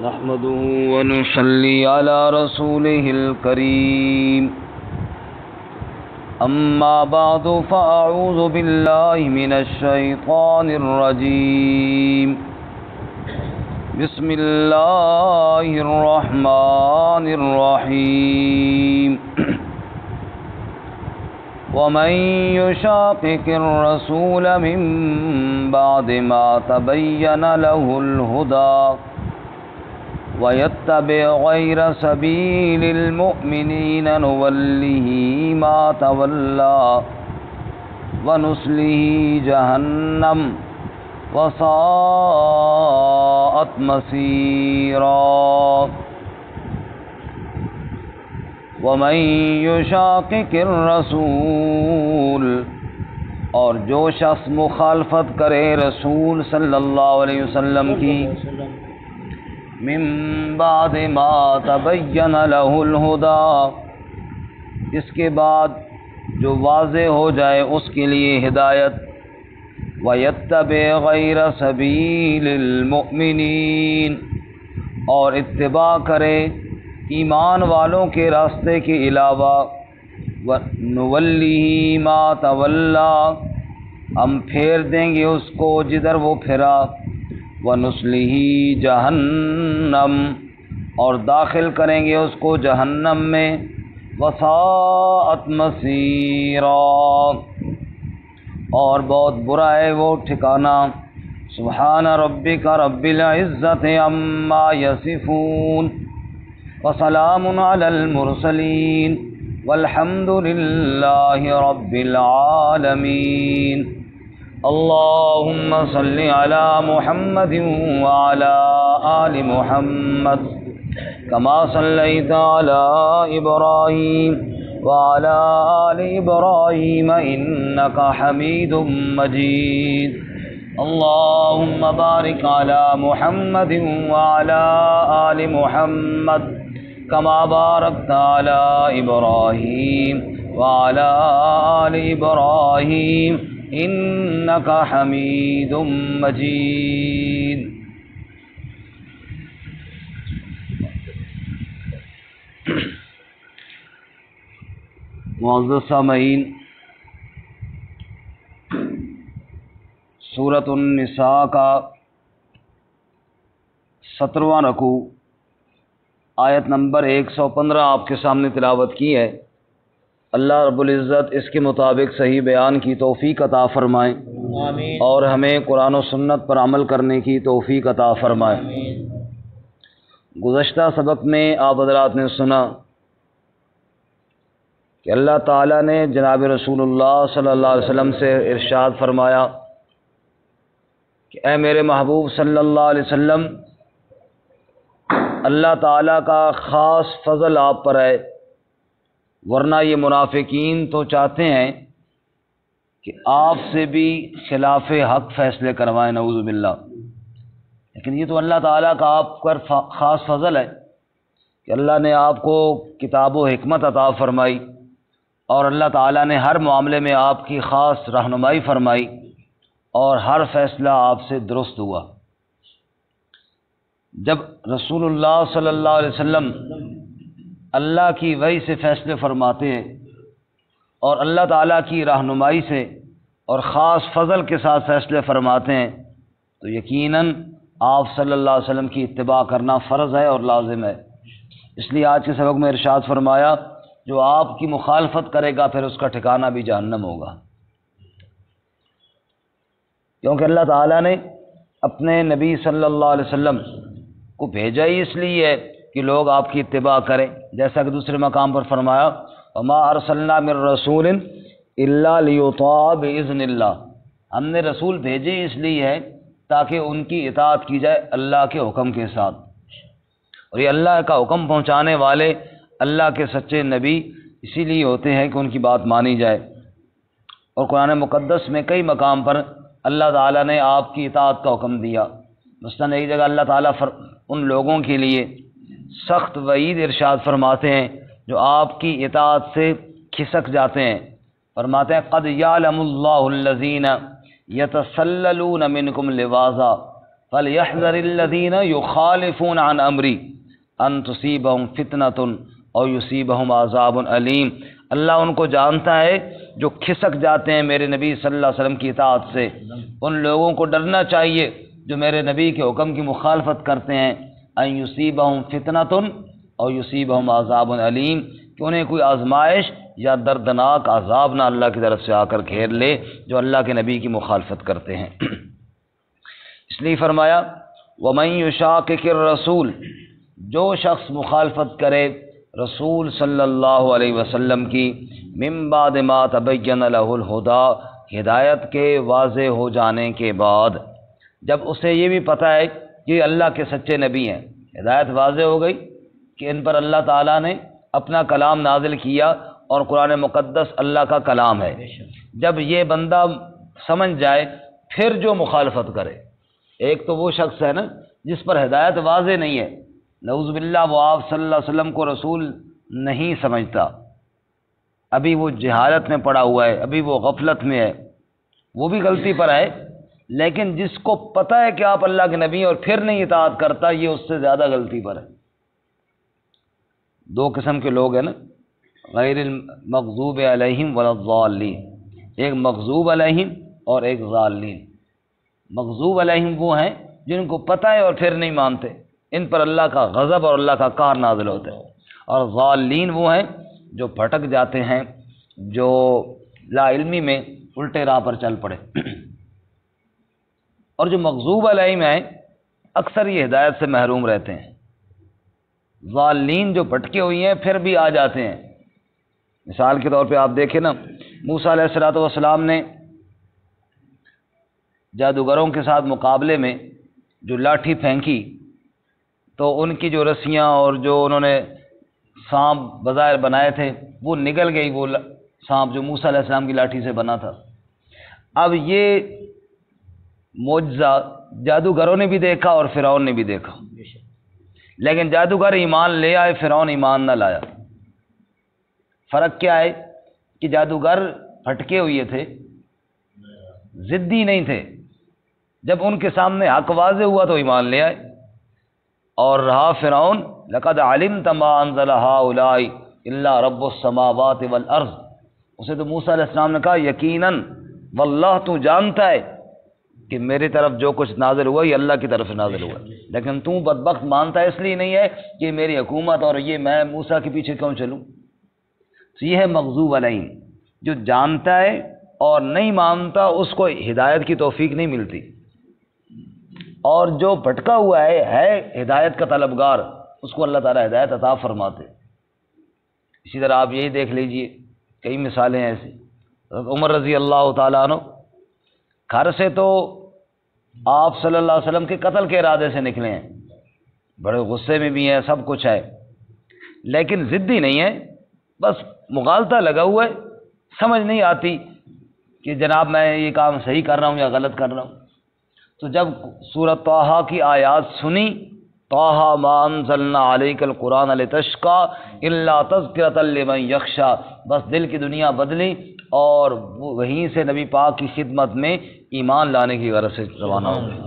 نحمده ونصلي على رسوله الكريم أما بعد فأعوذ بالله من الشيطان الرجيم بسم الله الرحمن الرحيم ومن يشاقق الرسول من بعد ما تبين له الهدى ويتبع غير سبيل المؤمنين نوله ما تولى ونصله جهنم وساءت مصيرا ومن يشاقق الرسول، اور جو شخص مخالفت کرے رسول صلی اللہ علیہ وسلم کی، من بعد ما تبین له الہدی، اس کے بعد جو واضح ہو جائے اس کے لیے ہدایت، وَيَتَّبِعْ غَيْرَ سَبِيلِ الْمُؤْمِنِينَ، اور اتباع کرے ایمان والوں کے راستے کے علاوہ، وَنُوَلِّهِ مَا تَوَلَّى، ہم پھیر دیں گے اس کو جدھر وہ پھرا، وَنُصْلِهِ جہنم، اور داخل کریں گے اس کو جہنم میں، وَسَاءَتْ مَصِيرًا، اور بہت برا ہے وہ ٹھکانہ۔ سبحان ربک رب العزت عما یصفون وسلام علی المرسلین والحمد للہ رب العالمین۔ اللہم صل علی محمد وعلی آل محمد کما صلیت علی ابراہیم وعلی آل ابراہیم انک حمید مجید۔ اللہم بارک علی محمد وعلی آل محمد کما بارکت علی ابراہیم وعلی آل ابراہیم انک حمید مجید۔ معزز سامعین، سورۃ النساء کا 17واں رکوع آیت نمبر 115 آپ کے سامنے تلاوت کی ہے۔ اللہ رب العزت اس کے مطابق صحیح بیان کی توفیق عطا فرمائے، آمین، اور ہمیں قرآن و سنت پر عمل کرنے کی توفیق عطا فرمائے، آمین۔ گزشتہ سبق میں آپ حضرات نے سنا کہ اللہ تعالیٰ نے جناب رسول اللہ صلی اللہ علیہ وسلم سے ارشاد فرمایا کہ اے میرے محبوب صلی اللہ علیہ وسلم، اللہ تعالیٰ کا خاص فضل آپ پر ہے، ورنہ یہ منافقین تو چاہتے ہیں کہ آپ سے بھی خلاف حق فیصلے کروائیں، نعوذ باللہ، لیکن یہ تو اللہ تعالیٰ کا آپ پر خاص فضل ہے کہ اللہ نے آپ کو کتاب و حکمت عطا فرمائی، اور اللہ تعالیٰ نے ہر معاملے میں آپ کی خاص رہنمائی فرمائی، اور ہر فیصلہ آپ سے درست ہوا۔ جب رسول اللہ صلی اللہ علیہ وسلم اللہ کی وحی سے فیصلے فرماتے ہیں اور اللہ تعالیٰ کی رہنمائی سے اور خاص فضل کے ساتھ فیصلے فرماتے ہیں، تو یقیناً آپ صلی اللہ علیہ وسلم کی اتباع کرنا فرض ہے اور لازم ہے۔ اس لیے آج کے سبق میں ارشاد فرمایا جو آپ کی مخالفت کرے گا پھر اس کا ٹھکانہ بھی جہنم ہوگا، کیونکہ اللہ تعالیٰ نے اپنے نبی صلی اللہ علیہ وسلم کو بھیجا ہی اس لیے ہے کہ لوگ آپ کی اتباع کریں، جیسا کہ دوسرے مقام پر فرمایا وَمَا أَرْسَلْنَا مِن رَّسُولٍ إِلَّا لِيُطَاعَ بِإِذْنِ اللَّهِ، ہم نے رسول بھیجے اس لیے ہے تاکہ ان کی اطاعت کی جائے اللہ کے حکم کے ساتھ، اور یہ اللہ کا حکم پہنچانے والے اللہ کے سچے نبی اسی لیے ہوتے ہیں کہ ان کی بات مانی جائے۔ اور قرآن مقدس میں کئی مقام پر اللہ تعالیٰ نے آپ کی اطاعت کا حکم دیا، مثلاً ایک جگہ اللہ تعالیٰ ان لوگوں کے لیے سخت وعید ارشاد فرماتے ہیں جو آپ کی اطاعت سے کھسک جاتے ہیں، فرماتے ہیں قد یعلم اللہ الذین یتسللون منکم لواذا فَلْيَحْذَرِ الَّذِينَ يُخَالِفُونَ عَنْ أَمْرِي أَن تُصِيبَهُمْ فِتْنَةٌ أَوْ يُصِيبَهُمْ عَذَابٌ أَلِيمٌ۔ اللہ ان کو جانتا ہے جو کھسک جاتے ہیں میرے نبی صلی اللہ علیہ وسلم کی اطاعت سے، ان لوگوں کو ڈرنا چاہیے جو میرے نبی کے حکم کی مخالفت کرتے ہیں، ان یصیبہم فتنۃ اور یصیبہم عذاب علیم، کہ انہیں کوئی آزمائش یا دردناک عذاب نہ اللہ کی طرف سے آ کر گھیر لے جو اللہ کے نبی کی مخالفت کرتے ہیں۔ اس لیے فرمایا وَمَن يُشَاقِقِ الرَّسُولَ، جو شخص مخالفت کرے رسول صلی اللہ علیہ وسلم کی، من بعد ما تبین لہ الہدی، ہدایت کے واضح ہو جانے کے بعد، جب اسے یہ بھی پتہ ہے کہ اللہ کے سچے نبی ہیں، ہدایت واضح ہو گئی کہ ان پر اللہ تعالیٰ نے اپنا کلام نازل کیا اور قرآن مقدس اللہ کا کلام ہے، جب یہ بندہ سمجھ جائے پھر جو مخالفت کرے، ایک تو وہ شخص ہے نا جس پر ہدایت واضح نہیں ہے، نعوذ باللہ وہ آپ صلی اللہ علیہ وسلم کو رسول نہیں سمجھتا، ابھی وہ جہالت میں پڑا ہوا ہے، ابھی وہ غفلت میں ہے، وہ بھی غلطی پر ہے، لیکن جس کو پتہ ہے کہ آپ اللہ کے نبی اور پھر نہیں اطاعت کرتا، یہ اس سے زیادہ غلطی پر ہے۔ دو قسم کے لوگ ہیں نا، غیر المغضوب علیہم ولا الضالین، ایک مغضوب علیہم اور ایک ضالین۔ مغضوب علیہم وہ ہیں جن کو پتہ ہے اور پھر نہیں مانتے، ان پر اللہ کا غضب اور اللہ کا قہر نازل ہوتا ہے، اور ضالین وہ ہیں جو بھٹک جاتے ہیں، جو لا علمی میں الٹے راہ پر چل پڑے۔ اور جو مغضوب علیہم ہیں اکثر یہ ہدایت سے محروم رہتے ہیں، ضالین جو بھٹکے ہوئی ہیں پھر بھی آ جاتے ہیں۔ مثال کے طور پہ آپ دیکھیں نا، موسیٰ علیہ السلام نے جادوگروں کے ساتھ مقابلے میں جو لاٹھی پھینکی تو ان کی جو رسیاں اور جو انہوں نے سانپ بظاہر بنائے تھے وہ نگل گئی، وہ سانپ جو موسیٰ علیہ السلام کی لاٹھی سے بنا تھا۔ اب یہ معجزہ جادوگروں نے بھی دیکھا اور فرعون نے بھی دیکھا، لیکن جادوگر ایمان لے آئے، فرعون ایمان نہ لایا۔ فرق کیا ہے کہ جادوگر پھٹکے ہوئے تھے، ضدی نہیں تھے، جب ان کے سامنے حق واضح ہوا تو ایمان لے آئے، اور رہا فرعون لقد علمت ما انزل هؤلاء الا رب السماوات والارض، اسے تو موسیٰ علیہ السلام نے کہا یقیناً واللہ تو جانتا ہے کہ میری طرف جو کچھ نازل ہوا یہ اللہ کی طرف سے نازل ہوا، لیکن تو بدبخت مانتا ہے اس لیے نہیں ہے کہ میری حکومت اور یہ میں موسیٰ کے پیچھے کیوں چلوں۔ تو یہ ہے مغضوب علیہم، جو جانتا ہے اور نہیں مانتا اس کو ہدایت کی توفیق نہیں ملتی، اور جو بھٹکا ہوا ہے ہدایت کا طلبگار، اس کو اللہ تعالیٰ ہدایت عطا فرماتے۔ اسی طرح آپ یہی دیکھ لیجئے، کئی مثالیں ہیں ایسی۔ عمر رضی اللہ تعالیٰ عنہ گھر سے تو آپ صلی اللہ علیہ وسلم کے قتل کے ارادے سے نکلے ہیں، بڑے غصے میں بھی ہیں، سب کچھ ہے، لیکن ضدی نہیں ہے، بس مغالطہ لگا ہوا ہے، سمجھ نہیں آتی کہ جناب میں یہ کام صحیح کر رہا ہوں یا غلط کر رہا ہوں۔ تو جب سورۃ طٰہٰ کی آیات سنی، طٰہٰ ما انزلنا علیک القرآن لتشقی الا تذکرۃ لمن یخشی، بس دل کی دنیا بدلی اور وہیں سے نبی پاک کی خدمت میں ایمان لانے کی غرض سے روانہ ہو گئے۔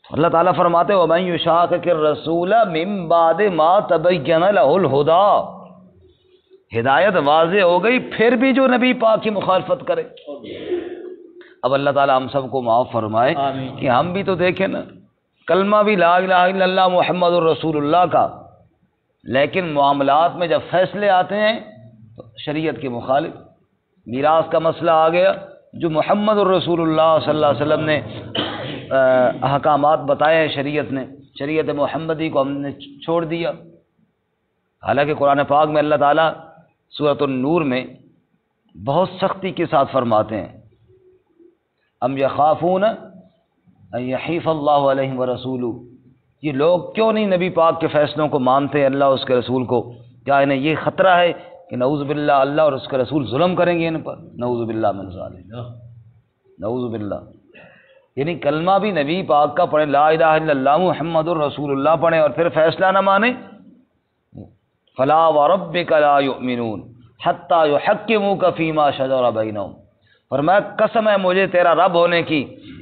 اللہ تعالیٰ فرماتے وَمَن يُشَاقِقِ الرَّسُولَ مِن بَعْدِ مَا تَبَيَّنَ لَهُ الْهُدَىٰ، ہدایت واضح ہو گئی پھر بھی جو نبی پاک کی مخالفت کرے۔ اب اللہ تعالیٰ ہم سب کو معاف فرمائے کہ ہم بھی تو دیکھیں نا، کلمہ بھی لا الہ الا اللہ محمد الرسول اللہ کا، لیکن معاملات میں جب فیصلے آتے ہیں تو شریعت کے مخالف۔ میراث کا مسئلہ آ گیا، جو محمد الرسول اللہ صلی اللہ علیہ وسلم نے احکامات بتائے ہیں شریعت نے، شریعت محمدی کو ہم نے چھوڑ دیا، حالانکہ قرآن پاک میں اللہ تعالیٰ سورۃ النور میں بہت سختی کے ساتھ فرماتے ہیں ام یخافون ان یحیف اللہ علیہم ورسولہ، یہ لوگ کیوں نہیں نبی پاک کے فیصلوں کو مانتے ہیں، اللہ اس کے رسول کو؟ کیا انہیں یہ خطرہ ہے کہ نعوذ باللہ اللہ اور اس کے رسول ظلم کریں گے ان پر؟ نعوذ باللہ من ذالک، نعوذ باللہ۔ یعنی کلمہ بھی نبی پاک کا پڑھیں، لا الہ الا اللہ محمد الرسول اللہ پڑھیں اور پھر فیصلہ نہ مانیں۔ فلا وربک لا یؤمنون حتی یحکموک فیما شجر بینہم، فرمایا قسم ہے مجھے تیرا رب ہونے کی،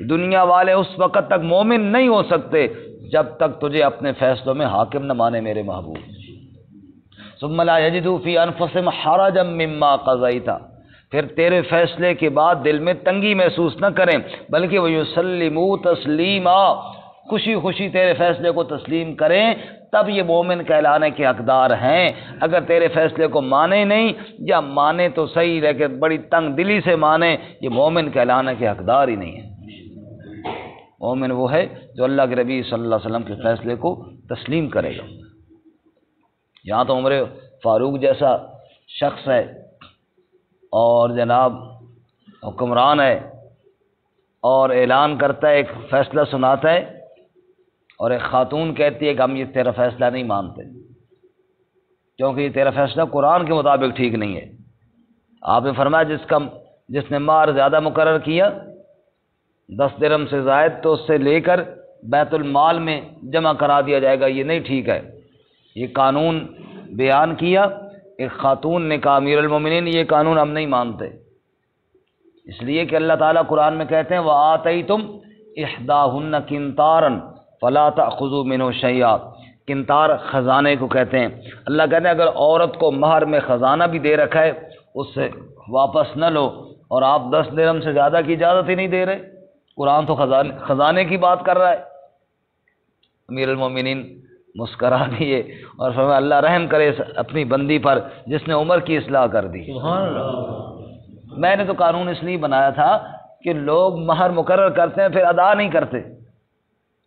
دنیا والے اس وقت تک مومن نہیں ہو سکتے جب تک تجھے اپنے فیصلوں میں حاکم نہ مانے میرے محبوب۔ ثم لا یجدوا فی انفسہم حرجا مما قضیت، پھر تیرے فیصلے کے بعد دل میں تنگی محسوس نہ کریں، بلکہ ویسلموا تسلیما، خوشی خوشی تیرے فیصلے کو تسلیم کریں، تب یہ مومن کہلانے کے حقدار ہیں۔ اگر تیرے فیصلے کو مانے نہیں، یا مانے تو صحیح لیکن بڑی تنگ دلی سے مانے، یہ مومن کہلانے کے حقدار ہی نہیں ہے۔ مومن وہ ہے جو اللہ کے نبی صلی اللہ علیہ وسلم کے فیصلے کو تسلیم کرے گا۔ یہاں تو عمر فاروق جیسا شخص ہے اور جناب حکمران ہے، اور اعلان کرتا ہے، ایک فیصلہ سناتا ہے، اور ایک خاتون کہتی ہے کہ ہم یہ تیرا فیصلہ نہیں مانتے کیونکہ یہ تیرا فیصلہ قرآن کے مطابق ٹھیک نہیں ہے۔ آپ نے فرمایا جس نے مہر زیادہ مقرر کیا 10 درہم سے زائد، تو اس سے لے کر بیت المال میں جمع کرا دیا جائے گا، یہ نہیں ٹھیک ہے۔ یہ قانون بیان کیا، ایک خاتون نے کہا امیر المومنین یہ قانون ہم نہیں مانتے، اس لیے کہ اللہ تعالیٰ قرآن میں کہتے ہیں وَآتَيْتُمْ إِحْدَاهُنَّ قِنْطَارًا فَلَا تَأْخُذُوا مِنْهُ شَيْئًا، قنطار خزانے کو کہتے ہیں۔ اللہ کہتے ہیں اگر عورت کو مہر میں خزانہ بھی دے رکھا ہے اس سے واپس نہ لو، اور آپ 10 درہم سے زیادہ کی اجازت ہی نہیں دے رہے۔ قرآن تو خزانے کی بات کر رہا ہے۔ امیر المومنین مسکرا دیے اور فرمایا اللہ رحم کرے اپنی بندی پر جس نے عمر کی اصلاح کر دی۔ سبحان اللہ۔ میں نے تو قانون اس لیے بنایا تھا کہ لوگ مہر مقرر کرتے ہیں پھر ادا نہیں کرتے،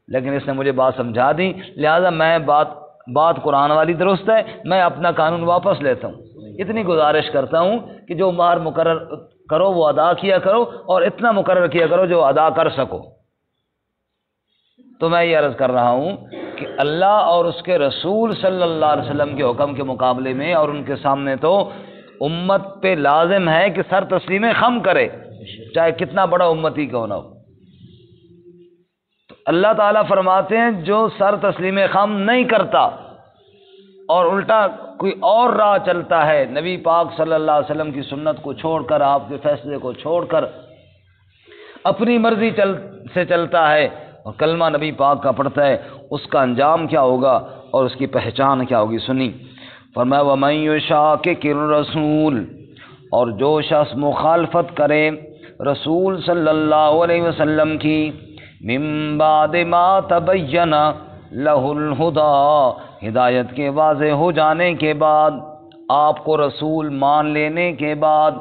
لیکن اس نے مجھے بات سمجھا دی، لہذا میں بات قرآن والی درست ہے، میں اپنا قانون واپس لیتا ہوں۔ اتنی گزارش کرتا ہوں کہ جو مہر مقرر کرو وہ ادا کیا کرو، اور اتنا مقرر کیا کرو جو ادا کر سکو۔ تو میں یہ عرض کر رہا ہوں کہ اللہ اور اس کے رسول صلی اللہ علیہ وسلم کے حکم کے مقابلے میں اور ان کے سامنے تو امت پہ لازم ہے کہ سر تسلیم خم کرے، چاہے کتنا بڑا امتی کیوں نہ ہو۔ تو اللہ تعالیٰ فرماتے ہیں جو سر تسلیم خم نہیں کرتا اور الٹا کوئی اور راہ چلتا ہے، نبی پاک صلی اللہ علیہ وسلم کی سنت کو چھوڑ کر، آپ کے فیصلے کو چھوڑ کر اپنی مرضی سے چلتا ہے اور کلمہ نبی پاک کا پڑھتا ہے، اس کا انجام کیا ہوگا اور اس کی پہچان کیا ہوگی سنی۔ فرمایا وَمَن يُشَاقِقِ الرَّسُولَ، اور جو شخص مخالفت کرے رسول صلی اللہ علیہ وسلم کی، مِن بَعْدِ مَا تَبَيَّنَ لَهُ الْهُدَى، ہدایت کے واضح ہو جانے کے بعد، آپ کو رسول مان لینے کے بعد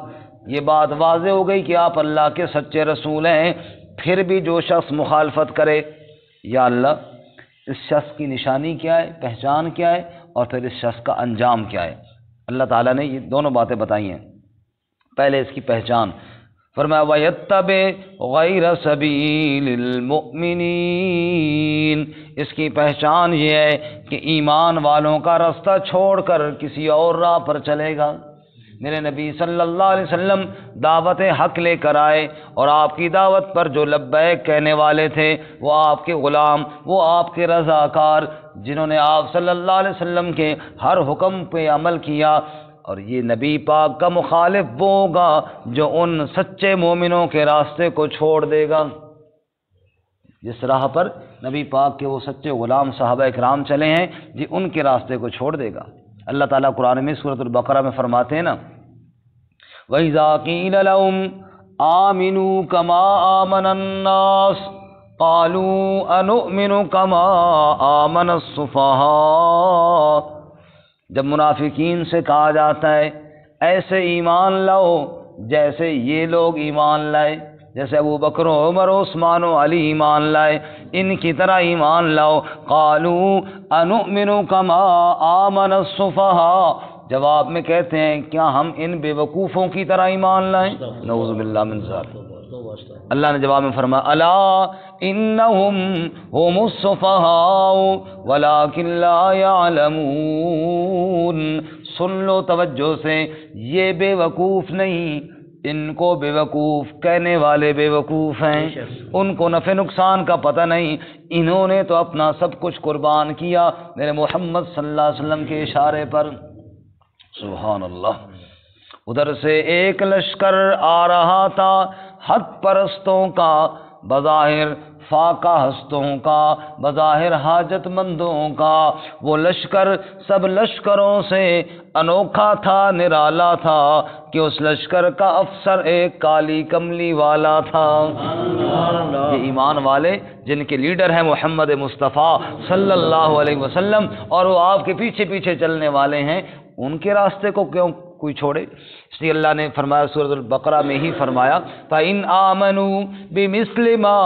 یہ بات واضح ہو گئی کہ آپ اللہ کے سچے رسول ہیں، پھر بھی جو شخص مخالفت کرے، یا اللہ اس شخص کی نشانی کیا ہے، پہچان کیا ہے، اور پھر اس شخص کا انجام کیا ہے۔ اللہ تعالیٰ نے یہ دونوں باتیں بتائی ہیں۔ پہلے اس کی پہچان، فرمایا وَيَتَّبِعْ غَيْرَ سَبِيلِ الْمُؤْمِنِينَ، اس کی پہچان یہ ہے کہ ایمان والوں کا راستہ چھوڑ کر کسی اور راہ پر چلے گا۔ میرے نبی صلی اللہ علیہ وسلم دعوت حق لے کر آئے، اور آپ کی دعوت پر جو لبیک کہنے والے تھے وہ آپ کے غلام، وہ آپ کے رضاکار، جنہوں نے آپ صلی اللہ علیہ وسلم کے ہر حکم پہ عمل کیا۔ اور یہ نبی پاک کا مخالف وہ ہوگا جو ان سچے مومنوں کے راستے کو چھوڑ دے گا، جس راہ پر نبی پاک کے وہ سچے غلام صحابہ اکرام چلے ہیں، جی ان کے راستے کو چھوڑ دے گا۔ اللہ تعالیٰ قرآن میں سورۃ البقرہ میں فرماتے ہیں نا وَإِذَا قِيلَ لَهُمْ آمِنُوا كَمَا آمَنَ النَّاسُ قَالُوا أَنُؤْمِنُ كَمَا آمَنَ السُّفَهَاءُ، جب منافقین سے کہا جاتا ہے ایسے ایمان لاؤ جیسے یہ لوگ ایمان لائے، جیسے ابو بکر و عمر و عثمان و علی ایمان لائے، ان کی طرح ایمان لاؤ۔ قالوا انؤمن کما آمن السفہاء، جواب میں کہتے ہیں کیا ہم ان بے وقوفوں کی طرح ایمان لائیں؟ نعوذ باللہ من ذلک۔ اللہ نے جواب میں فرمایا الا انہم هم السفہاء ولکن لا یعلمون، سن لو توجہ سے، یہ بے وقوف نہیں، ان کو بے وقوف کہنے والے بے وقوف ہیں، ان کو نفع نقصان کا پتہ نہیں، انہوں نے تو اپنا سب کچھ قربان کیا میرے محمد صلی اللہ علیہ وسلم کے اشارے پر۔ سبحان اللہ۔ ادھر سے ایک لشکر آ رہا تھا حق پرستوں کا، بظاہر فاقہ ہستوں کا، بظاہر حاجت مندوں کا۔ وہ لشکر سب لشکروں سے انوکھا تھا، نرالا تھا کہ اس لشکر کا افسر ایک کالی کملی والا تھا۔ یہ ایمان والے جن کے لیڈر ہیں محمد مصطفیٰ صلی اللہ علیہ وسلم، اور وہ آپ کے پیچھے پیچھے چلنے والے ہیں، ان کے راستے کو کیوں کوئی چھوڑے؟ اس لیے اللہ نے فرمایا سورۃ البقرہ میں ہی فرمایا فَإِنْ آمَنُوا بِمِثْلِ مَا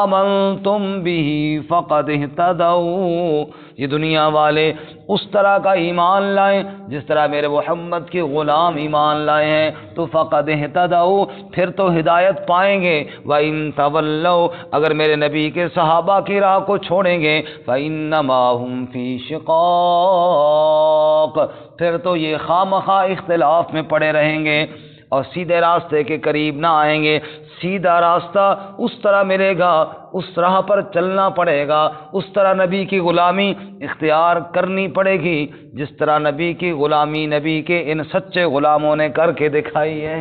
آمَنْتُمْ بِهِ فَقَدِ اهْتَدَوْا، یہ دنیا والے اس طرح کا ایمان لائیں جس طرح میرے محمد کے غلام ایمان لائے ہیں تو فَقَدِ اهْتَدَوْا، پھر تو ہدایت پائیں گے۔ وَإِنْ تَوَلَّوْا، اگر میرے نبی کے صحابہ کی راہ کو چھوڑیں گے فَإِنَّمَا هُمْ فِي شِقَاقٍ، پھر تو یہ خامخواہ اختلاف میں پڑے رہیں گے اور سیدھے راستے کے قریب نہ آئیں گے۔ سیدھا راستہ اس طرح ملے گا، اس راہ پر چلنا پڑے گا، اس طرح نبی کی غلامی اختیار کرنی پڑے گی جس طرح نبی کی غلامی نبی کے ان سچے غلاموں نے کر کے دکھائی ہے۔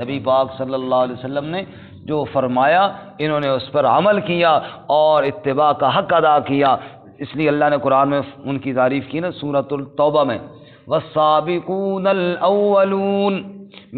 نبی پاک صلی اللہ علیہ وسلم نے جو فرمایا انہوں نے اس پر عمل کیا اور اتباع کا حق ادا کیا۔ اس لیے اللہ نے قرآن میں ان کی تعریف کی نا سورۃ التوبہ میں، والسابقون الاولون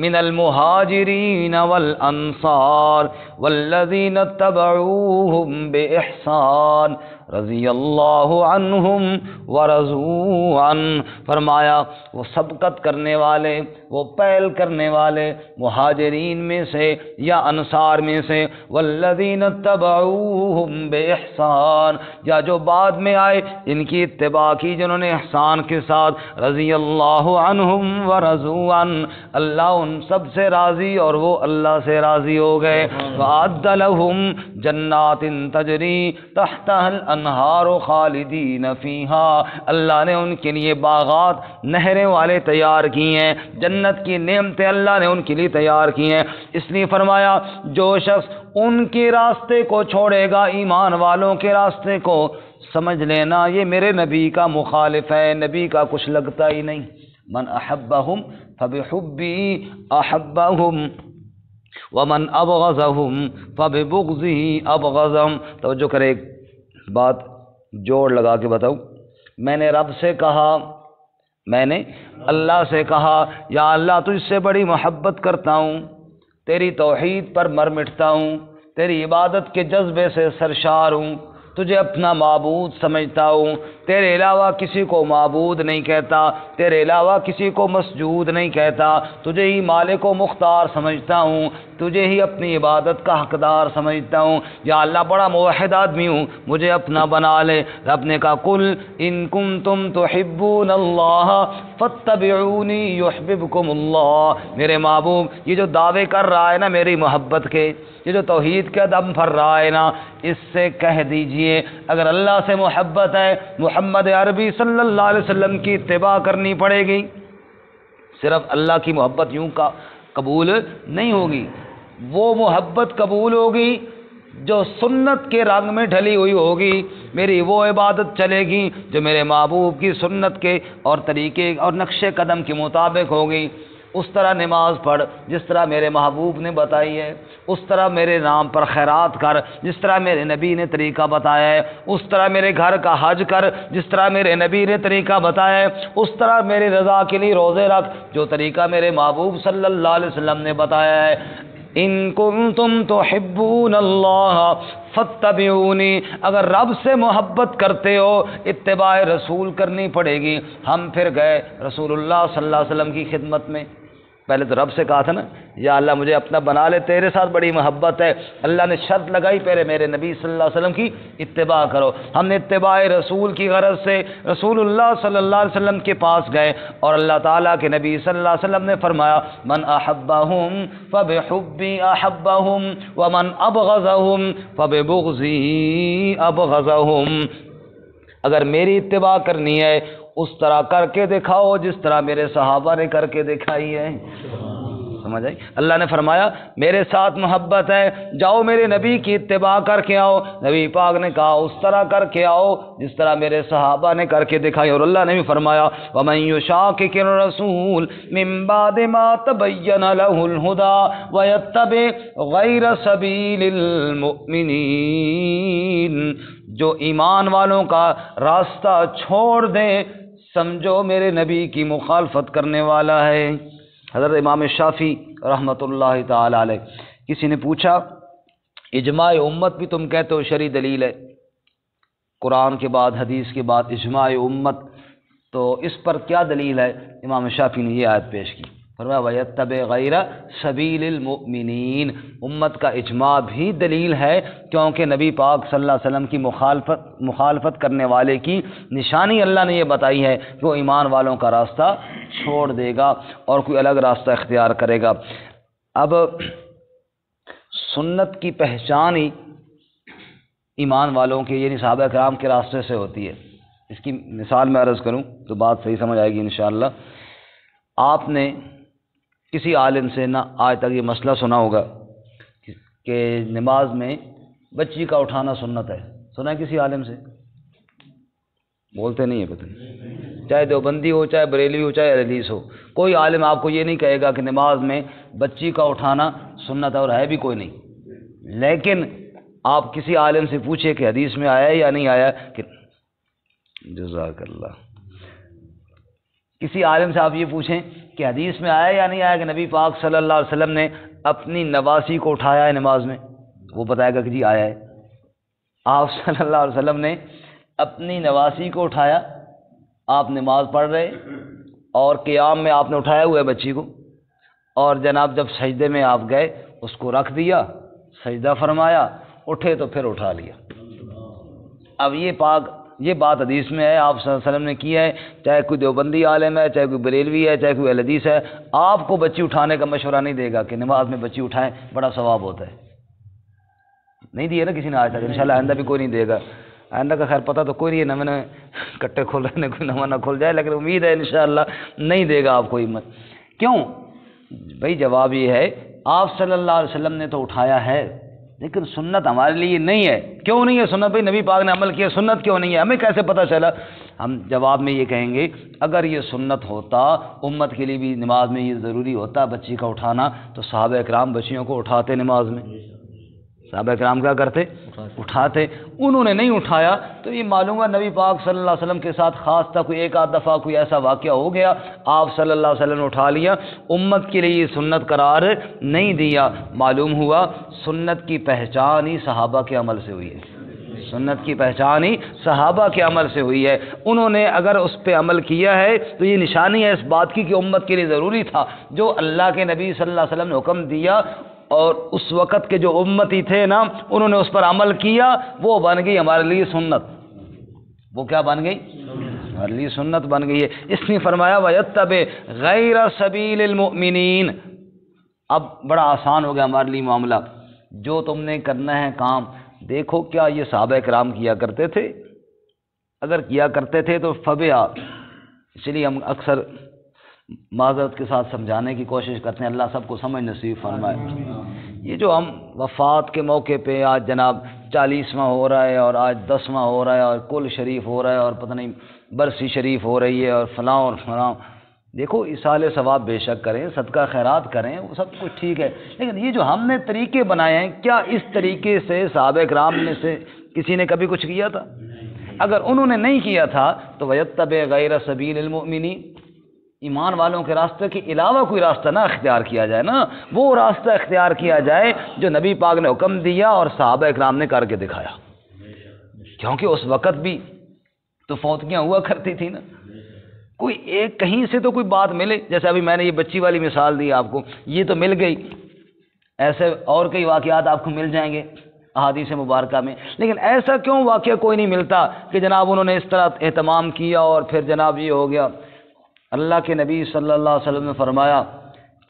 من المہاجرین والانصار والذین اتبعوہم باحسان رضی اللہ عنہم ورضوا عنہ، فرمایا وہ سبقت کرنے والے، وہ پہل کرنے والے مہاجرین میں سے یا انصار میں سے، والذین اتبعوہم باحسان، یا جو بعد میں آئے ان کی اتباع کی جنہوں نے احسان کے ساتھ، رضی اللہ عنہم ورضوا عنہ، اللہ ان سب سے راضی اور وہ اللہ سے راضی ہو گئے۔ وَأَعَدَّ لَهُمْ جَنَّاتٍ تَجْرِي تَحْتَهَا الانہار خالدین فیہا، اللہ نے ان کے لیے باغات نہریں والے تیار کی ہیں، جنت کی نعمتیں اللہ نے ان کے لیے تیار کی ہیں۔ اس لیے فرمایا جو شخص ان کے راستے کو چھوڑے گا، ایمان والوں کے راستے کو، سمجھ لینا یہ میرے نبی کا مخالف ہے، نبی کا کچھ لگتا ہی نہیں۔ من احبہم فبحبی احبہم ومن ابغضہم فببغضی ابغضہم۔ توجہ کرے، ایک بات جوڑ لگا کے بتاؤں، میں نے رب سے کہا، میں نے اللہ سے کہا یا اللہ تجھ سے بڑی محبت کرتا ہوں، تیری توحید پر مر مٹتا ہوں، تیری عبادت کے جذبے سے سرشار ہوں، تجھے اپنا معبود سمجھتا ہوں، تیرے علاوہ کسی کو معبود نہیں کہتا، تیرے علاوہ کسی کو مسجود نہیں کہتا، تجھے ہی مالک و مختار سمجھتا ہوں، تجھے ہی اپنی عبادت کا حقدار سمجھتا ہوں، یا اللہ بڑا موحد آدمی ہوں، مجھے اپنا بنا لے۔ رب نے کہا قل ان کنتم تحبون اللہ فاتبعونی یحببکم اللہ، میرے محبوب یہ جو دعوے کر رہا ہے نا میری محبت کے، یہ جو توحید کا دم پھر رہا ہے نا، اس سے کہہ دیجئے اگر اللہ سے محبت ہے محمد عربی صلی اللہ علیہ وسلم کی اتباع کرنی پڑے گی۔ صرف اللہ کی محبت یوں کا قبول نہیں ہوگی، وہ محبت قبول ہوگی جو سنت کے رنگ میں ڈھلی ہوئی ہوگی، میری وہ عبادت چلے گی جو میرے محبوب کی سنت کے اور طریقے اور نقش قدم کے مطابق ہوگی۔ اس طرح نماز پڑھ جس طرح میرے محبوب نے بتائی ہے، اس طرح میرے نام پر خیرات کر جس طرح میرے نبی نے طریقہ بتایا ہے، اس طرح میرے گھر کا حج کر جس طرح میرے نبی نے طریقہ بتایا ہے، اس طرح میری رضا کے لیے روزے رکھ جو طریقہ میرے محبوب صلی اللہ علیہ وسلم نے بتایا ہے۔ ان کنتم تحبون اللہ فاتبعونی، اگر رب سے محبت کرتے ہو اتباع رسول کرنی پڑے گی۔ ہم پھر گئے رسول اللہ صلی اللہ علیہ وسلم کی خدمت میں، پہلے تو رب سے کہا تھا نا یا اللہ مجھے اپنا بنا لے، تیرے ساتھ بڑی محبت ہے، اللہ نے شرط لگائی پہلے میرے نبی صلی اللہ علیہ وسلم کی اتباع کرو۔ ہم نے اتباع رسول کی غرض سے رسول اللہ صلی اللہ علیہ وسلم کے پاس گئے اور اللہ تعالیٰ کے نبی صلی اللہ علیہ وسلم نے فرمایا من احبہم فبحبی احبہم ومن ابغضہم فببغضی ابغضہم، اگر میری اتباع کرنی ہے اس طرح کر کے دکھاؤ جس طرح میرے صحابہ نے کر کے دکھائی ہے۔ سمجھ آئی؟ اللہ نے فرمایا میرے ساتھ محبت ہے، جاؤ میرے نبی کی اتباع کر کے آؤ۔ نبی پاک نے کہا اس طرح کر کے آؤ جس طرح میرے صحابہ نے کر کے دکھائی، اور اللہ نے بھی فرمایا وَمَن يُشَاقِقِ الرَّسُولَ مِن بَعْدِ مَا تَبَيَّنَ لَهُ الْهُدَى وَيَتَّبِعْ غَيْرَ سَبِيلِ الْمُؤْمِنِينَ، جو ایمان والوں کا راستہ چھوڑ دے سمجھو میرے نبی کی مخالفت کرنے والا ہے۔ حضرت امام شافعی رحمۃ اللہ تعالی علیہ، کسی نے پوچھا اجماع امت بھی تم کہتے ہو شرعی دلیل ہے، قرآن کے بعد حدیث کے بعد اجماع امت، تو اس پر کیا دلیل ہے؟ امام شافعی نے یہ آیت پیش کی، فرمایا وَيَتَّبِعْ غَيْرَ سَبِيلِ الْمُؤْمِنِينَ، امت کا اجماع بھی دلیل ہے، کیونکہ نبی پاک صلی اللہ علیہ وسلم کی مخالفت کرنے والے کی نشانی اللہ نے یہ بتائی ہے کہ وہ ایمان والوں کا راستہ چھوڑ دے گا اور کوئی الگ راستہ اختیار کرے گا۔ اب سنت کی پہچان ہی ایمان والوں کے یعنی صحابہ کرام کے راستے سے ہوتی ہے۔ اس کی مثال میں عرض کروں تو بات صحیح سمجھ آئے گی انشاءاللہ۔ آپ نے کسی عالم سے نہ آج تک یہ مسئلہ سنا ہوگا کہ نماز میں بچی کا اٹھانا سنت ہے، سنا ہے کسی عالم سے؟ بولتے نہیں ہے، پتہ نہیں، چاہے دیوبندی ہو، چاہے بریلوی ہو، چاہے حدیث ہو، کوئی عالم آپ کو یہ نہیں کہے گا کہ نماز میں بچی کا اٹھانا سنت ہے، اور ہے بھی کوئی نہیں۔ لیکن آپ کسی عالم سے پوچھیں کہ حدیث میں آیا ہے یا نہیں آیا کہ جزاک اللہ، کسی عالم سے آپ یہ پوچھیں کہ حدیث میں آیا یا نہیں آیا کہ نبی پاک صلی اللہ علیہ وسلم نے اپنی نواسی کو اٹھایا ہے نماز میں، وہ بتائے گا کہ جی آیا ہے۔ آپ صلی اللہ علیہ وسلم نے اپنی نواسی کو اٹھایا، آپ نماز پڑھ رہے اور قیام میں آپ نے اٹھایا ہوا ہے بچی کو، اور جناب جب سجدے میں آپ گئے اس کو رکھ دیا، سجدہ فرمایا، اٹھے تو پھر اٹھا لیا۔ اب یہ بات حدیث میں ہے، آپ صلی اللہ علیہ وسلم نے کیا ہے، چاہے کوئی دیوبندی عالم ہے، چاہے کوئی بریلوی ہے، چاہے کوئی اہل حدیث ہے، آپ کو بچی اٹھانے کا مشورہ نہیں دے گا کہ نماز میں بچی اٹھائیں، بڑا ثواب ہوتا ہے۔ نہیں دیا نا کسی نے آج تک، انشاءاللہ آئندہ بھی کوئی نہیں دے گا۔ آئندہ کا خیر پتہ تو کوئی نہیں ہے، نہ میں نے کٹے کھول رہے ہیں، کوئی نواں نہ کھول جائے، لیکن امید ہے انشاءاللہ نہیں دے گا آپ کو ہمت۔ کیوں؟ بھائی جواب یہ ہے آپ صلی اللہ علیہ وسلم نے تو اٹھایا ہے، لیکن سنت ہمارے لیے نہیں ہے۔ کیوں نہیں ہے سنت؟ بھائی نبی پاک نے عمل کیا، سنت کیوں نہیں ہے؟ ہمیں کیسے پتہ چلا؟ ہم جواب میں یہ کہیں گے اگر یہ سنت ہوتا، امت کے لیے بھی نماز میں یہ ضروری ہوتا بچی کا اٹھانا، تو صحابہ اکرام بچیوں کو اٹھاتے نماز میں۔ صحابہ اکرام کیا کرتے؟ اٹھاتے۔ انہوں نے نہیں اٹھایا تو یہ معلوم ہے نبی پاک صلی اللہ علیہ وسلم کے ساتھ خاص تھا، کوئی ایک آدھ دفعہ کوئی ایسا واقعہ ہو گیا، آپ صلی اللہ علیہ وسلم نے اٹھا لیا، امت کے لیے یہ سنت قرار نہیں دیا۔ معلوم ہوا سنت کی پہچان ہی صحابہ کے عمل سے ہوئی ہے، سنت کی پہچان ہی صحابہ کے عمل سے ہوئی ہے۔ انہوں نے اگر اس پہ عمل کیا ہے تو یہ نشانی ہے اس بات کی کہ امت کے لیے ضروری تھا، جو اللہ کے نبی صلی اللہ علیہ وسلم نے حکم دیا اور اس وقت کے جو امتی تھے نا انہوں نے اس پر عمل کیا، وہ بن گئی ہمارے لیے سنت۔ وہ کیا بن گئی؟ ہمارے لیے سنت بن گئی ہے۔ اس نے فرمایا وَيَتَّبِعْ غَيْرَ سَبِيلِ الْمُؤْمِنِينَ۔ اب بڑا آسان ہو گیا ہمارے لیے معاملہ، جو تم نے کرنا ہے کام دیکھو کیا یہ صحابہ کرام کیا کرتے تھے؟ اگر کیا کرتے تھے تو فبیا، اس لیے ہم اکثر معذرت کے ساتھ سمجھانے کی کوشش کرتے ہیں، اللہ سب کو سمجھ نصیب فرمائے۔ یہ جو ہم وفات کے موقع پہ آج جناب 40واں ہو رہا ہے اور آج 10واں ہو رہا ہے اور کل شریف ہو رہا ہے اور پتہ نہیں برسی شریف ہو رہی ہے اور فلاں اور فلاں، دیکھو اصال ثواب بے شک کریں، صدقہ خیرات کریں، وہ سب کچھ ٹھیک ہے، لیکن یہ جو ہم نے طریقے بنائے ہیں کیا اس طریقے سے صحابہ کرام میں سے کسی نے کبھی کچھ کیا تھا؟ اگر انہوں نے نہیں کیا تھا تو وَيَتَّبِعْ غَيْرَ سَبِيلِ الْمُؤْمِنِينَ، ایمان والوں کے راستے کے علاوہ کوئی راستہ نہ اختیار کیا جائے نا، وہ راستہ اختیار کیا جائے جو نبی پاک نے حکم دیا اور صحابہ اکرام نے کر کے دکھایا، کیونکہ اس وقت بھی تو فوتیاں ہوا کرتی تھی نا، کوئی ایک کہیں سے تو کوئی بات ملے، جیسے ابھی میں نے یہ بچی والی مثال دی آپ کو، یہ تو مل گئی، ایسے اور کئی واقعات آپ کو مل جائیں گے احادیث مبارکہ میں، لیکن ایسا کیوں واقعہ کوئی نہیں ملتا کہ جناب انہوں نے اس طرح اہتمام کیا اور پھر جناب یہ ہو گیا۔ اللہ کے نبی صلی اللہ علیہ وسلم نے فرمایا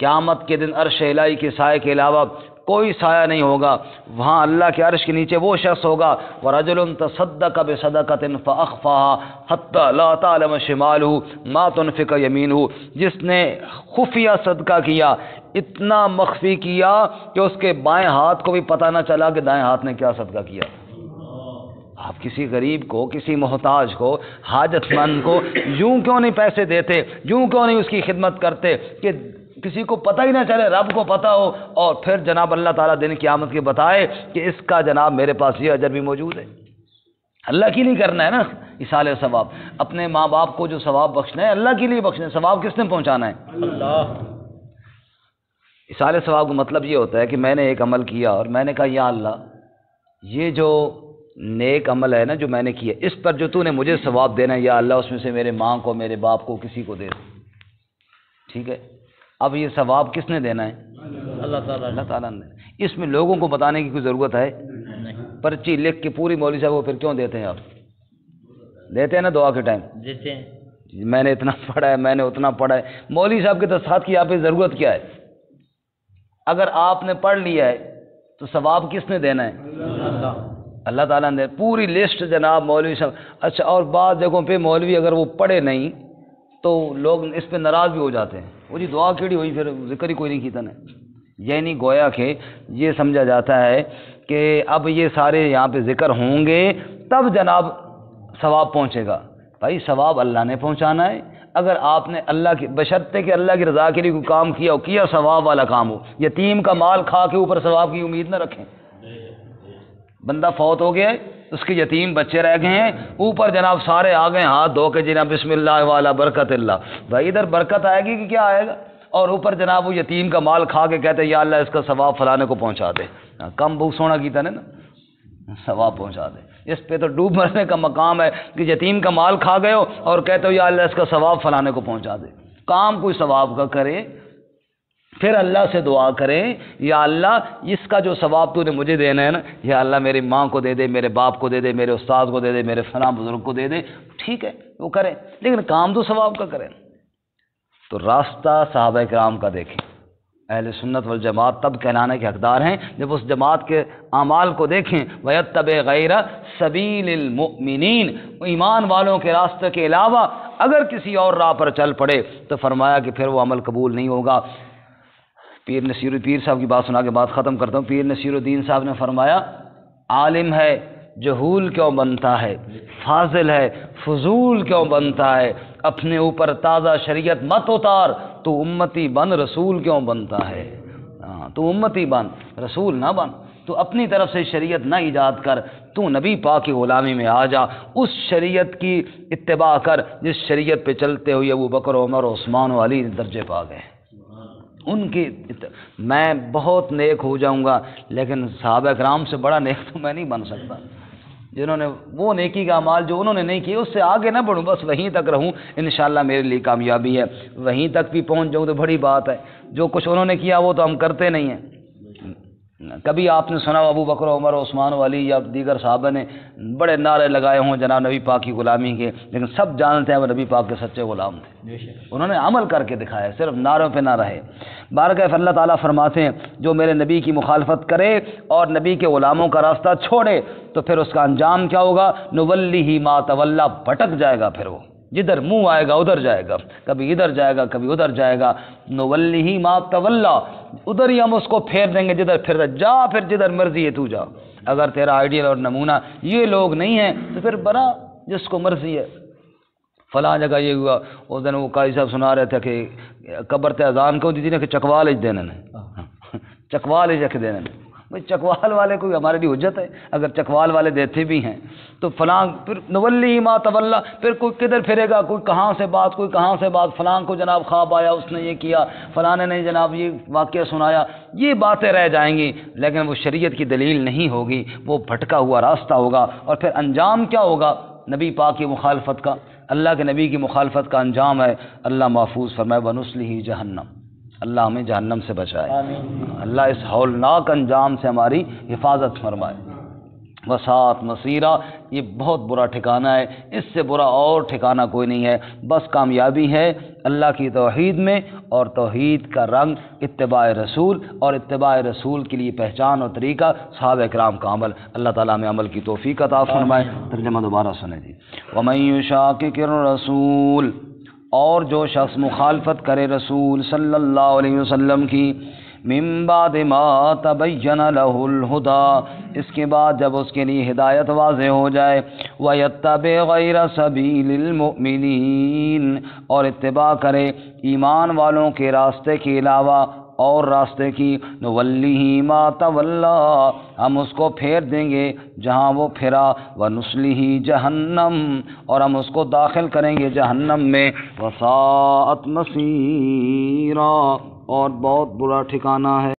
قیامت کے دن عرش الہی کے سائے کے علاوہ کوئی سایہ نہیں ہوگا، وہاں اللہ کے عرش کے نیچے وہ شخص ہوگا وَرَجُلٌ تَصَدَّقَ بِصَدَقَةٍ فَأَخْفَاهَا حَتَّى لَا تَعْلَمَ شِمَالُهُ مَا تُنْفِقُ يَمِينُهُ، جس نے خفیہ صدقہ کیا، اتنا مخفی کیا کہ اس کے بائیں ہاتھ کو بھی پتہ نہ چلا کہ دائیں ہاتھ نے کیا صدقہ کیا۔ آپ کسی غریب کو، کسی محتاج کو، حاجت مند کو یوں کیوں نہیں پیسے دیتے، یوں کیوں نہیں اس کی خدمت کرتے کہ کسی کو پتہ ہی نہ چلے، رب کو پتہ ہو، اور پھر جناب اللہ تعالیٰ دن قیامت کے بتائے کہ اس کا جناب میرے پاس یہ اجر بھی موجود ہے۔ اللہ کے لیے کرنا ہے نا ایصال ثواب، اپنے ماں باپ کو جو ثواب بخشنا ہے اللہ کے لیے بخشنا ہے، ثواب کس نے پہنچانا ہے؟ اللہ۔ ایصال ثواب کا مطلب یہ ہوتا ہے کہ میں نے ایک عمل کیا اور میں نے کہا یا اللہ یہ جو نیک عمل ہے نا جو میں نے کیا، اس پر جو تو نے مجھے ثواب دینا ہے یا اللہ اس میں سے میرے ماں کو، میرے باپ کو، کسی کو دے دے، ٹھیک ہے؟ اب یہ ثواب کس نے دینا ہے؟ اللہ تعالیٰ نے۔ اس میں لوگوں کو بتانے کی کوئی ضرورت ہے؟ پرچی لکھ کے پوری مولوی صاحب کو پھر کیوں دیتے ہیں آپ؟ دیتے ہیں نا دعا کے ٹائم، دیتے ہیں میں نے اتنا پڑھا ہے، میں نے اتنا پڑھا ہے۔ مولوی صاحب کے تصحیح کی آپ کی ضرورت کیا ہے؟ اگر آپ نے پڑھ لیا ہے تو ثواب کس نے دینا ہے؟ اللہ تعالیٰ نے پوری لسٹ جناب مولوی صاحب۔ اچھا، اور بعض جگہوں پہ مولوی اگر وہ پڑھے نہیں تو لوگ اس پہ ناراض بھی ہو جاتے ہیں، وہ جی دعا کیڑی ہوئی، پھر ذکر ہی کوئی نہیں کیتا نے۔ یعنی گویا کہ یہ سمجھا جاتا ہے کہ اب یہ سارے یہاں پہ ذکر ہوں گے تب جناب ثواب پہنچے گا۔ بھائی ثواب اللہ نے پہنچانا ہے، اگر آپ نے اللہ کی بشرطے کہ اللہ کی رضا کے لیے کوئی کام کیا ہو، کیا ثواب والا کام ہو۔ یتیم کا مال کھا کے اوپر ثواب کی امید نہ رکھیں۔ بندہ فوت ہو گیا ہے، اس کے یتیم بچے رہ گئے ہیں، اوپر جناب سارے آ گئے ہاتھ دھو کے جناب بسم اللہ والا برکت اللہ، بھائی ادھر برکت آئے گی کہ کیا آئے گا؟ اور اوپر جناب وہ یتیم کا مال کھا کے کہتے ہیں یا اللہ اس کا ثواب فلانے کو پہنچا دے، کم بہت سونا کیتا نا ثواب پہنچا دے۔ اس پہ تو ڈوب مرنے کا مقام ہے کہ یتیم کا مال کھا گئے ہو اور کہتے ہو یا اللہ اس کا ثواب فلانے کو پہنچا دے۔ کام کوئی ثواب کا کرے، پھر اللہ سے دعا کریں یا اللہ اس کا جو ثواب تو نے مجھے دینا ہے نا، یا اللہ میری ماں کو دے دے، میرے باپ کو دے دے، میرے استاد کو دے دے، میرے فلاں بزرگ کو دے دے، ٹھیک ہے وہ کریں، لیکن کام تو ثواب کا کریں۔ تو راستہ صحابہ کرام کا دیکھیں، اہل سنت والجماعت تب کہلانے کے حقدار ہیں جب اس جماعت کے اعمال کو دیکھیں۔ وَيَتَّبِعْ غَيْرَ سَبِيلِ الْمُؤْمِنِينَ، ایمان والوں کے راستے کے علاوہ اگر کسی اور راہ پر چل پڑے تو فرمایا کہ پھر وہ عمل قبول نہیں ہوگا۔ پیر نصیر پیر صاحب کی بات سنا کے بعد ختم کرتا ہوں۔ پیر نصیر الدین صاحب نے فرمایا عالم ہے جہول کیوں بنتا ہے، فاضل ہے فضول کیوں بنتا ہے، اپنے اوپر تازہ شریعت مت اتار، تو امتی بن رسول کیوں بنتا ہے۔ تو امتی بن رسول نہ بن، تو اپنی طرف سے شریعت نہ ایجاد کر، تو نبی پاک کی غلامی میں آ جا، اس شریعت کی اتباع کر جس شریعت پہ چلتے ہوئے ابو بکر عمر عثمان و علی درجے پا گئے۔ ان کی میں بہت نیک ہو جاؤں گا لیکن صحابہ کرام سے بڑا نیک تو میں نہیں بن سکتا، جنہوں نے وہ نیکی کا اعمال جو انہوں نے نہیں کیے اس سے آگے نہ بڑھوں، بس وہیں تک رہوں، انشاءاللہ میرے لیے کامیابی ہے۔ وہیں تک بھی پہنچ جاؤں تو بڑی بات ہے، جو کچھ انہوں نے کیا وہ تو ہم کرتے نہیں ہیں۔ کبھی آپ نے سنا ابو بکر عمر عثمان و علی یا دیگر صحابہ نے بڑے نعرے لگائے ہوں جناب نبی پاک کی غلامی کے، لیکن سب جانتے ہیں وہ نبی پاک کے سچے غلام تھے، انہوں نے عمل کر کے دکھایا، صرف نعروں پہ نہ رہے۔ بارگاہ اللہ تعالیٰ فرماتے ہیں جو میرے نبی کی مخالفت کرے اور نبی کے غلاموں کا راستہ چھوڑے تو پھر اس کا انجام کیا ہوگا؟ نولیہ ما تولی، بھٹک جائے گا، پھر وہ جدھر منہ آئے گا ادھر جائے گا، کبھی ادھر جائے گا کبھی ادھر جائے گا۔ نولیہ ما تولی، ادھر ہی ہم اس کو پھیر دیں گے جدھر پھر جا، پھر جدھر مرضی ہے تو جا۔ اگر تیرا آئیڈیل اور نمونہ یہ لوگ نہیں ہیں تو پھر بنا جس کو مرضی ہے۔ فلاں جگہ یہ ہوا، اس دن وہ قاضی صاحب سنا رہے تھے کہ قبر تے اذان کو دی تھی نا کہ چکوال اج دینے چکوال اج رکھ دینے، بھائی چکوال والے کوئی ہمارے لیے حجت ہے؟ اگر چکوال والے دیتے بھی ہیں تو فلاں پھر نولی ما تولی، پھر کوئی کدھر پھرے گا، کوئی کہاں سے بات کوئی کہاں سے بات، فلاں کو جناب خواب آیا اس نے یہ کیا، فلاں نے جناب یہ واقعہ سنایا، یہ باتیں رہ جائیں گی لیکن وہ شریعت کی دلیل نہیں ہوگی، وہ بھٹکا ہوا راستہ ہوگا۔ اور پھر انجام کیا ہوگا نبی پاک کی مخالفت کا؟ اللہ کے نبی کی مخالفت کا انجام ہے اللہ محفوظ فرمائے وَنُصْلِهِ جہنم، اللہ ہمیں جہنم سے بچائے، اللہ اس ہولناک انجام سے ہماری حفاظت فرمائے۔ وساعت مصیرہ، یہ بہت برا ٹھکانہ ہے، اس سے برا اور ٹھکانہ کوئی نہیں ہے۔ بس کامیابی ہے اللہ کی توحید میں، اور توحید کا رنگ اتباع رسول، اور اتباع رسول کے لیے پہچان اور طریقہ صحابہ کرام کا عمل۔ اللہ تعالیٰ ہمیں عمل کی توفیق عطا فرمائے۔ ترجمہ دوبارہ سنیں جی۔ وَمَن يُشَاقِقِ الرَّسُولَ، اور جو شخص مخالفت کرے رسول صلی اللہ علیہ وسلم کی، من بعد ما تبین لہ الہدی، اس کے بعد جب اس کے لیے ہدایت واضح ہو جائے، وَيَتَّبِعْ غَيْرَ سَبِيلِ الْمُؤْمِنِينَ، اور اتباع کرے ایمان والوں کے راستے کے علاوہ اور راستے کی، نُوَلِّهِ مَا تَوَلَّىٰ، ہم اس کو پھیر دیں گے جہاں وہ پھرا، وَنُصْلِهِ جَہَنَّمَ، اور ہم اس کو داخل کریں گے جہنم میں، وَسَاءَتْ مَصِيرًا، اور بہت برا ٹھکانہ ہے۔